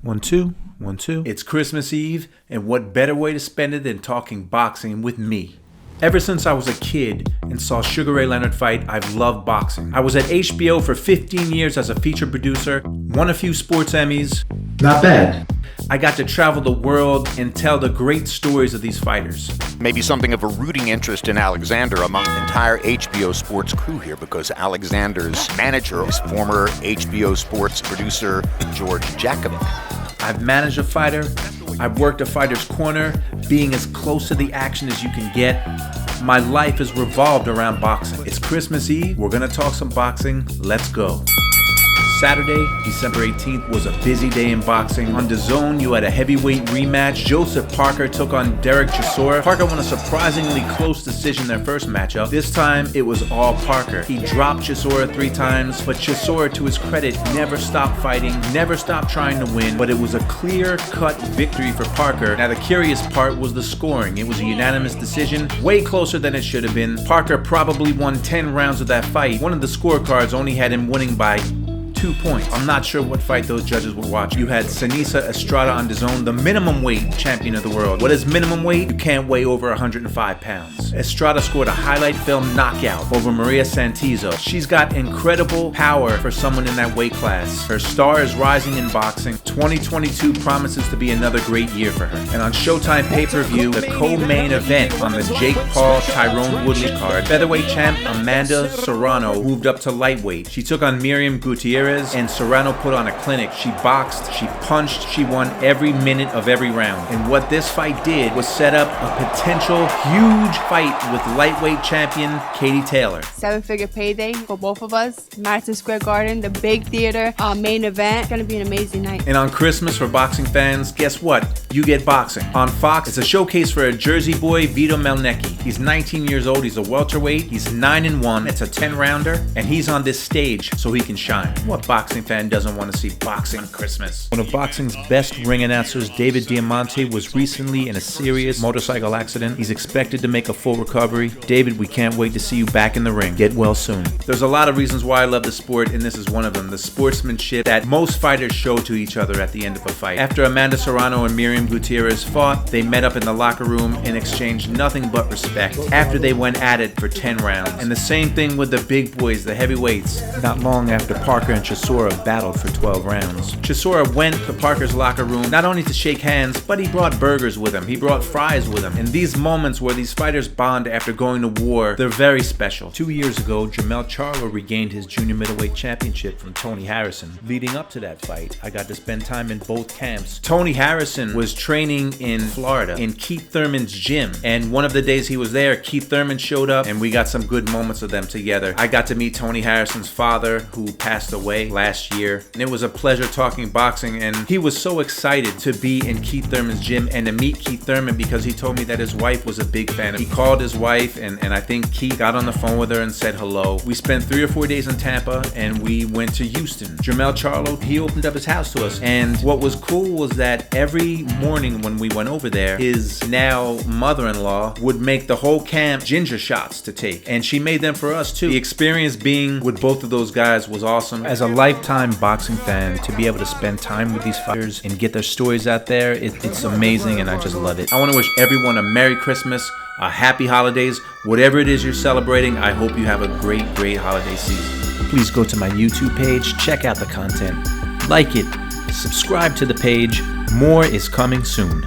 1, 2, 1, 2. It's Christmas Eve, and what better way to spend it than talking boxing with me? Ever since I was a kid and saw Sugar Ray Leonard fight, I've loved boxing. I was at HBO for 15 years as a feature producer, won a few sports Emmys. Not bad. I got to travel the world and tell the great stories of these fighters. Maybe something of a rooting interest in Alexander among the entire HBO Sports crew here, because Alexander's manager is former HBO Sports producer George Jakovic. I've managed a fighter, I've worked a fighter's corner, being as close to the action as you can get. My life is revolved around boxing. It's Christmas Eve, we're gonna talk some boxing, let's go. Saturday, December 18th, was a busy day in boxing. On DAZN, you had a heavyweight rematch. Joseph Parker took on Derek Chisora. Parker won a surprisingly close decision their first matchup. This time, it was all Parker. He dropped Chisora 3 times, but Chisora, to his credit, never stopped fighting, never stopped trying to win, but it was a clear-cut victory for Parker. Now, the curious part was the scoring. It was a unanimous decision, way closer than it should have been. Parker probably won 10 rounds of that fight. One of the scorecards only had him winning by 2 points. I'm not sure what fight those judges were watching. You had Seniesa Estrada on DAZN, the minimum weight champion of the world. What is minimum weight? You can't weigh over 105 pounds. Estrada scored a highlight film knockout over Maria Santizo. She's got incredible power for someone in that weight class. Her star is rising in boxing. 2022 promises to be another great year for her. And on Showtime pay-per-view, the co-main event on the Jake Paul Tyrone Woodley card, featherweight champ Amanda Serrano moved up to lightweight. She took on Miriam Gutierrez, and Serrano put on a clinic. She boxed, she punched, she won every minute of every round. And what this fight did was set up a potential huge fight with lightweight champion Katie Taylor. 7-figure payday for both of us. Madison Square Garden, the big theater, main event. It's gonna be an amazing night. And on Christmas, for boxing fans, guess what? You get boxing. On Fox, it's a showcase for a Jersey boy, Vito Melnicki. He's 19 years old, he's a welterweight, he's 9-1, it's a 10-rounder, and he's on this stage so he can shine. What boxing fan doesn't want to see boxing on Christmas? One of boxing's best ring announcers, David Diamante, was recently in a serious motorcycle accident. He's expected to make a full recovery. David, we can't wait to see you back in the ring. Get well soon. There's a lot of reasons why I love the sport, and this is one of them. The sportsmanship that most fighters show to each other at the end of a fight. After Amanda Serrano and Miriam Gutierrez fought, they met up in the locker room and exchanged nothing but respect after they went at it for 10 rounds. And the same thing with the big boys, the heavyweights. Not long after Parker and Chisora battled for 12 rounds. Chisora went to Parker's locker room not only to shake hands, but he brought burgers with him. He brought fries with him. And these moments where these fighters bond after going to war, they're very special. 2 years ago, Jermell Charlo regained his junior middleweight championship from Tony Harrison. Leading up to that fight, I got to spend time in both camps. Tony Harrison was training in Florida in Keith Thurman's gym. And one of the days he was there, Keith Thurman showed up and we got some good moments of them together. I got to meet Tony Harrison's father, who passed away last year. And it was a pleasure talking boxing, and he was so excited to be in Keith Thurman's gym and to meet Keith Thurman because he told me that his wife was a big fan. He called his wife and I think Keith got on the phone with her and said hello. We spent 3 or 4 days in Tampa and we went to Houston. Jermell Charlo, he opened up his house to us, and what was cool was that every morning when we went over there, his now mother-in-law would make the whole camp ginger shots to take, and she made them for us too. The experience being with both of those guys was awesome. As a lifetime boxing fan, to be able to spend time with these fighters and get their stories out there, it's amazing, and I just love it. I want to wish everyone a Merry Christmas, a Happy Holidays, whatever it is you're celebrating. I hope you have a great holiday season. Please go to my YouTube page, check out the content, like it, subscribe to the page. More is coming soon.